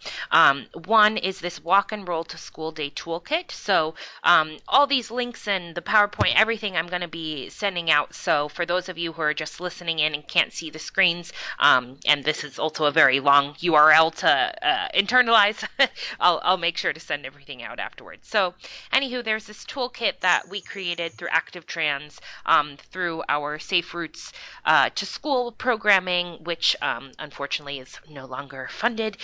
One is this Walk and Roll to School Day Toolkit. So all these links and the PowerPoint, everything I'm going to be sending out. So for those of you who are just listening in and can't see the screens, and this is also a very long URL to internalize, I'll make sure to send everything out afterwards. So anywho, there's this toolkit that we created through Active Trans through our Safe Routes to School programming, which unfortunately is no longer funded.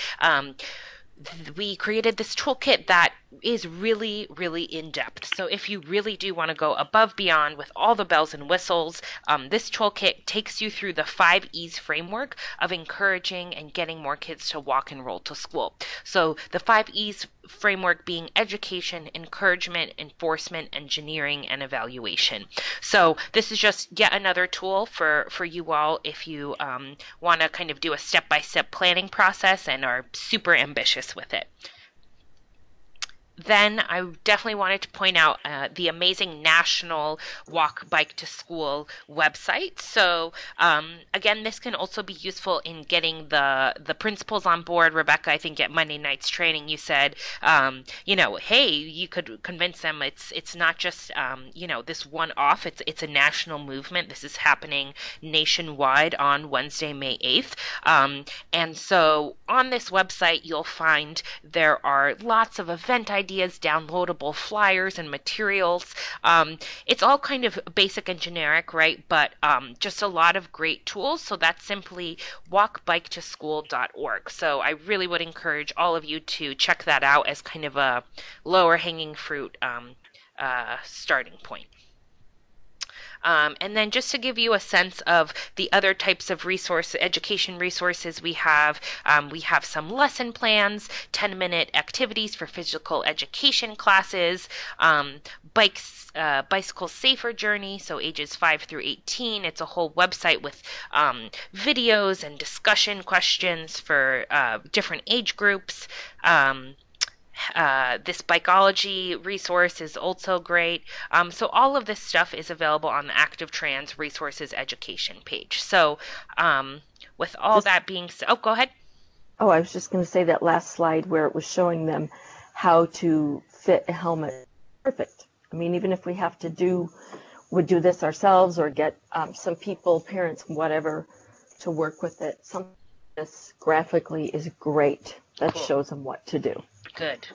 We created this toolkit that is really, really in-depth. So if you really do want to go above beyond with all the bells and whistles, this toolkit takes you through the 5 E's framework of encouraging and getting more kids to walk and roll to school. So the 5 E's framework being education, encouragement, enforcement, engineering, and evaluation. So this is just yet another tool for you all if you want to kind of do a step-by-step planning process and are super ambitious with it. Then I definitely wanted to point out the amazing National Walk Bike to School website. So again, this can also be useful in getting the principals on board. Rebecca, I think at Monday night's training, you said, hey, you could convince them it's not just this one off. It's a national movement. This is happening nationwide on Wednesday, May 8th. And so on this website, you'll find there are lots of event ideas, downloadable flyers and materials. It's all kind of basic and generic, right? But just a lot of great tools. So that's simply walkbiketoschool.org. So I really would encourage all of you to check that out as kind of a lower hanging fruit starting point. And then just to give you a sense of the other types of education resources we have some lesson plans, 10-minute activities for physical education classes, bicycle safer journey, so ages 5 through 18. It's a whole website with videos and discussion questions for different age groups. This Bikeology resource is also great. So all of this stuff is available on the Active Trans Resources Education page. So with all that being said, go ahead. Oh, I was just going to say that last slide where it was showing them how to fit a helmet. Perfect. I mean, even if we have to do this ourselves or get some people, parents, whatever, to work with it. Some of this graphically is great. That Cool. shows them what to do. Good.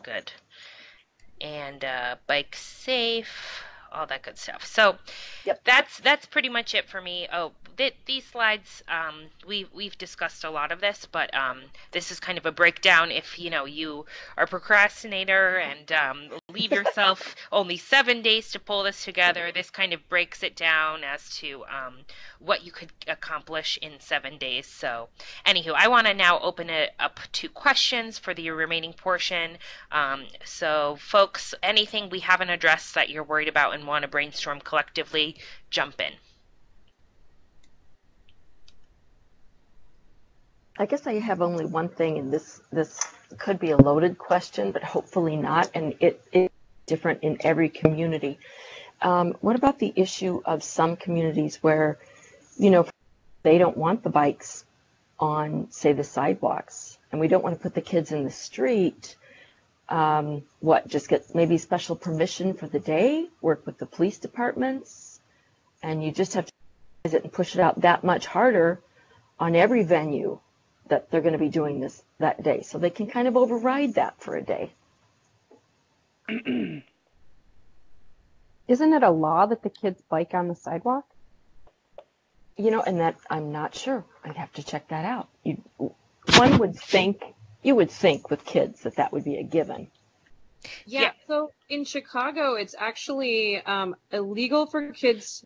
And bike safe, all that good stuff. So Yep. that's pretty much it for me. These slides, we've discussed a lot of this, but this is kind of a breakdown if you are a procrastinator and leave yourself only 7 days to pull this together. This kind of breaks it down as to what you could accomplish in 7 days. So anywho, I want to now open it up to questions for the remaining portion. So folks, anything we haven't addressed that you're worried about and want to brainstorm collectively, jump in. I guess I have only one thing, and this could be a loaded question, but hopefully not, and it's different in every community. What about the issue of some communities where, they don't want the bikes on, say, the sidewalks, and we don't want to put the kids in the street? Just get maybe special permission for the day, work with the police departments, and you just have to organize it and push it out that much harder on every venue that they're going to be doing this that day, so they can kind of override that for a day. Isn't it a law that the kids bike on the sidewalk? And that I'm not sure. I'd have to check that out. You would think with kids that would be a given. Yeah. So in Chicago, it's actually illegal for kids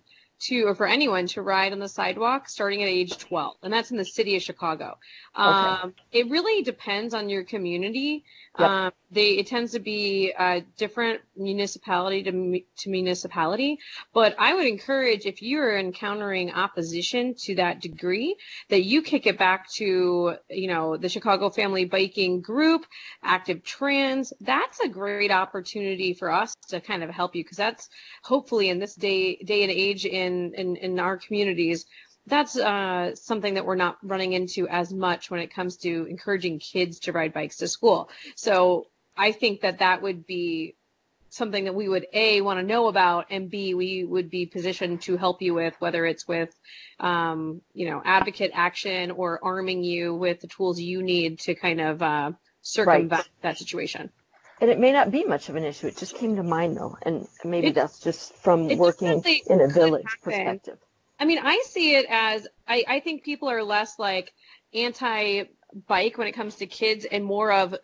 or for anyone to ride on the sidewalk starting at age 12, and that's in the city of Chicago. Okay. It really depends on your community. Yep. It tends to be different municipality to municipality, but I would encourage, if you are encountering opposition to that degree, that you kick it back to the Chicago Family Biking Group, Active Trans. That's a great opportunity for us to kind of help you, because that's hopefully in this day and age in our communities, that's something that we're not running into as much when it comes to encouraging kids to ride bikes to school. So I think that would be something that we would A, want to know about, and B, we would be positioned to help you with, whether it's with advocate action or arming you with the tools you need to kind of circumvent that situation. And it may not be much of an issue. It just came to mind, though, and maybe that's just from working definitely in a could village happen. perspective. I mean, I see it as, I think people are less like anti-bike when it comes to kids and more of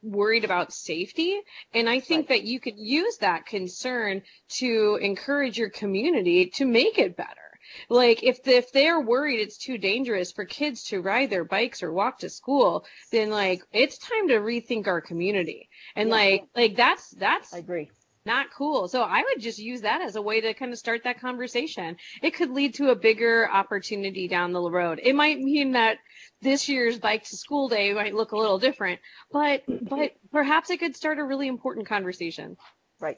worried about safety. And I think that you could use that concern to encourage your community to make it better. Like if they're worried it's too dangerous for kids to ride their bikes or walk to school, then like it's time to rethink our community. And like that's I agree. Not cool. So I would just use that as a way to kind of start that conversation. It could lead to a bigger opportunity down the road. It might mean that this year's bike to school day might look a little different, but perhaps it could start a really important conversation. Right.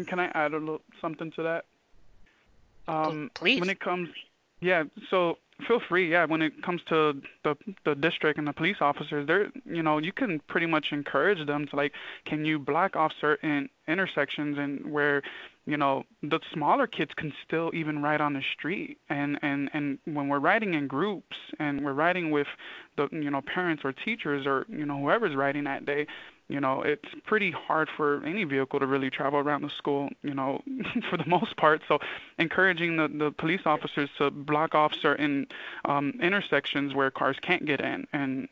Can I add something to that? Please. When it comes, so feel free. When it comes to the district and the police officers, you can pretty much encourage them to, like, can you block off certain intersections and where, the smaller kids can still even ride on the street. And when we're riding in groups and we're riding with the, parents or teachers or, whoever's riding that day, it's pretty hard for any vehicle to really travel around the school, for the most part. So encouraging the police officers to block off certain intersections where cars can't get in, and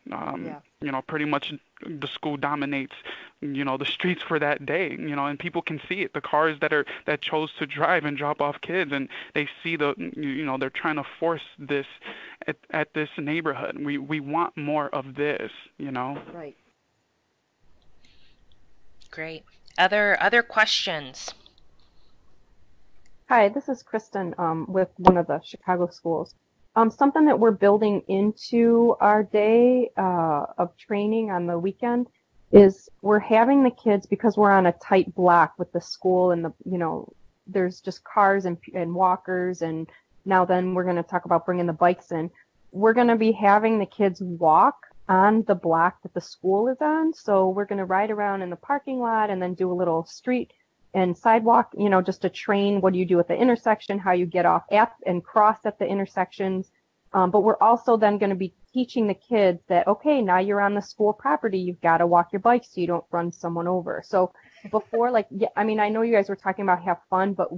pretty much the school dominates, the streets for that day, and people can see it. The cars that chose to drive and drop off kids, and they see they're trying to force this at this neighborhood. We want more of this, Right. Great. Other questions? Hi, this is Kristen with one of the Chicago schools. Something that we're building into our day of training on the weekend is we're having the kids, because we're on a tight block with the school and there's just cars and walkers, and now then we're going to talk about bringing the bikes in. We're going to be having the kids walk on the block that the school is on. So we're going to ride around in the parking lot and then do a little street and sidewalk, just to train what do you do at the intersection, how you get off at and cross at the intersections. But we're also then going to be teaching the kids that, okay, now you're on the school property, you've got to walk your bike so you don't run someone over. So before, I know you guys were talking about have fun, but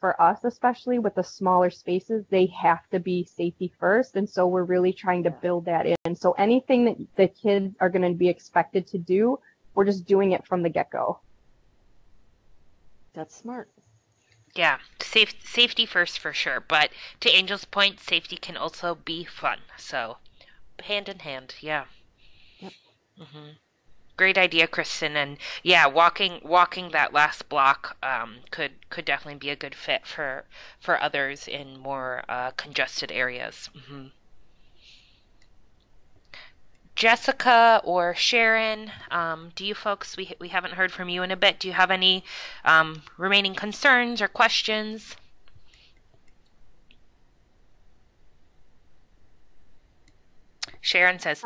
for us, especially with the smaller spaces, they have to be safety first. And so we're really trying to build that in. So anything that the kids are going to be expected to do, we're just doing it from the get-go. That's smart. Yeah, safety first for sure. But to Angel's point, safety can also be fun. So hand in hand, yeah. Yep. Mm-hmm. Great idea, Kristen. And yeah, walking that last block could definitely be a good fit for others in more congested areas. Mm-hmm. Jessica or Sharon, do you folks, we haven't heard from you in a bit. Do you have any remaining concerns or questions? Sharon says,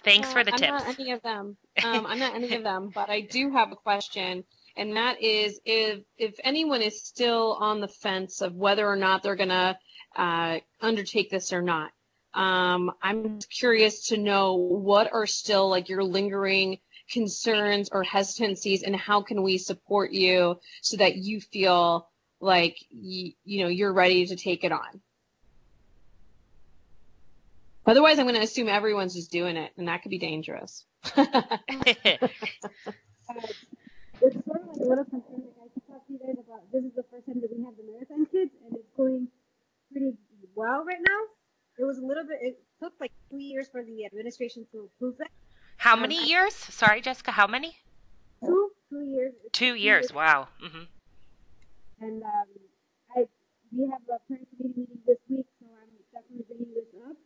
thanks for the tips. I'm not any of them. I'm not any of them, but I do have a question, and that is if anyone is still on the fence of whether or not they're going to undertake this or not. I'm curious to know what are still like your lingering concerns or hesitancies, and how can we support you so that you feel like you're ready to take it on. Otherwise, I'm going to assume everyone's just doing it, and that could be dangerous. It's sort of like a little concern. Like I talked to you guys about, this is the first time that we have the marathon kids, and it's going pretty well right now. It was a little bit. It took like 2 years for the administration to approve that. How many years? Sorry, Jessica. How many? 2 years. 2 years. Wow. Mm-hmm. And we have a parent committee meeting this week, so I'm definitely bringing this up.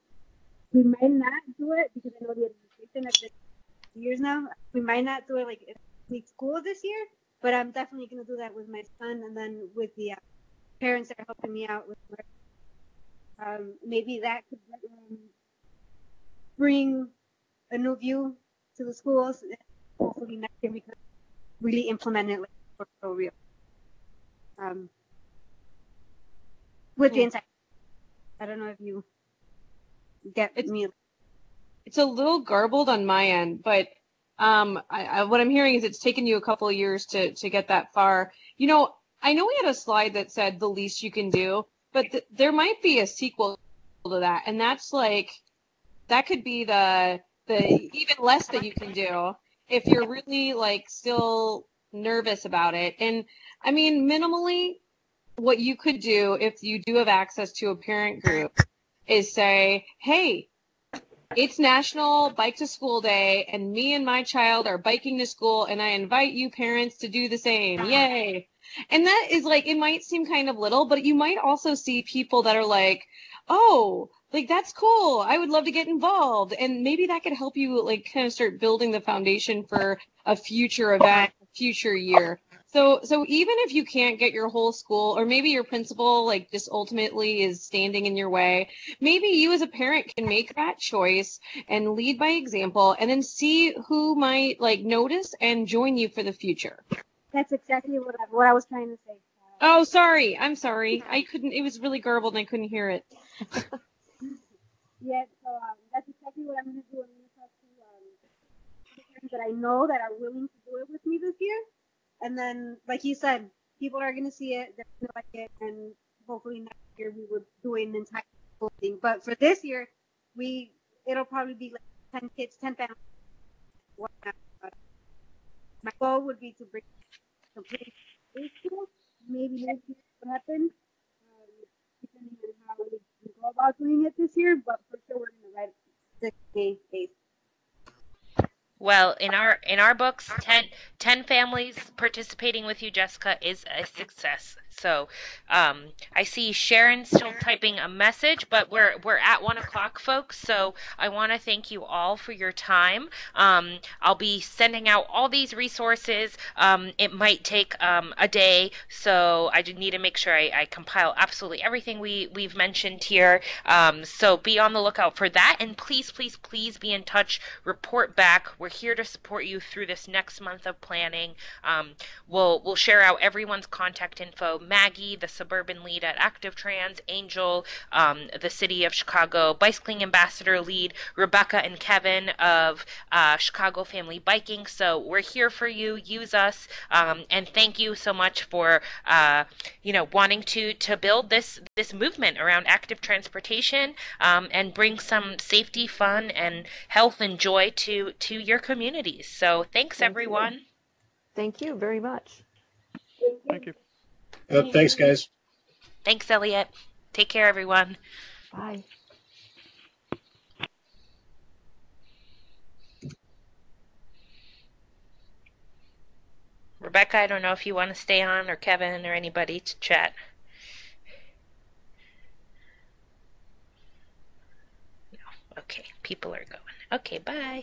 We might not do it because I know the administration has been years now. We might not do it like in week school this year, but I'm definitely going to do that with my son, and then with the parents that are helping me out with maybe that could bring a new view to the schools. Hopefully next year we can really implement it like for real. With the intent. I don't know if you get me. It's a little garbled on my end, but what I'm hearing is it's taken you a couple of years to get that far. I know we had a slide that said the least you can do, but there might be a sequel to that, and that's like that could be the even less that you can do if you're really like still nervous about it. And I mean, minimally, what you could do if you do have access to a parent group is say, hey, it's National Bike to School Day, and me and my child are biking to school, and I invite you parents to do the same. Yay. And that is like, it might seem kind of little, but you might also see people that are like, oh, like that's cool. I would love to get involved. And maybe that could help you like kind of start building the foundation for a future event, a future year. So even if you can't get your whole school, or maybe your principal like just ultimately is standing in your way, maybe you as a parent can make that choice and lead by example, and then see who might like notice and join you for the future. That's exactly what I was trying to say. Oh, sorry. I'm sorry. I couldn't. It was really garbled and I couldn't hear it. Yeah, so that's exactly what I'm going to do. I'm going to talk to the parents that I know that are willing to do it with me this year. And then, like you said, people are going to see it, they're going to like it, and hopefully next year we will do an entire thing. But for this year, it'll probably be like 10 kids, 10 families. My goal would be to bring complete school. Maybe next year will happen, depending on how we go about doing it this year. But for sure, we're going to write 6 days. Well, in our books, 10 families participating with you, Jessica, is a success. So I see Sharon still typing a message, but we're at 1 o'clock, folks. So I want to thank you all for your time. I'll be sending out all these resources. It might take a day, so I need to make sure I compile absolutely everything we've mentioned here. So be on the lookout for that, and please be in touch. Report back. We're here to support you through this next month of planning. We'll share out everyone's contact info. Maggie, the suburban lead at Active Trans, Angel, the City of Chicago bicycling ambassador lead, Rebecca and Kevin of Chicago Family Biking. So we're here for you. Use us, and thank you so much for wanting to build this movement around active transportation, and bring some safety, fun, and health and joy to your communities. So thanks, everyone. Thank you very much. Thank you. Thanks, guys. Thanks, Elliot. Take care, everyone. Bye. Rebecca, I don't know if you want to stay on, or Kevin, or anybody to chat. No. Okay. Okay, people are going. Okay, bye.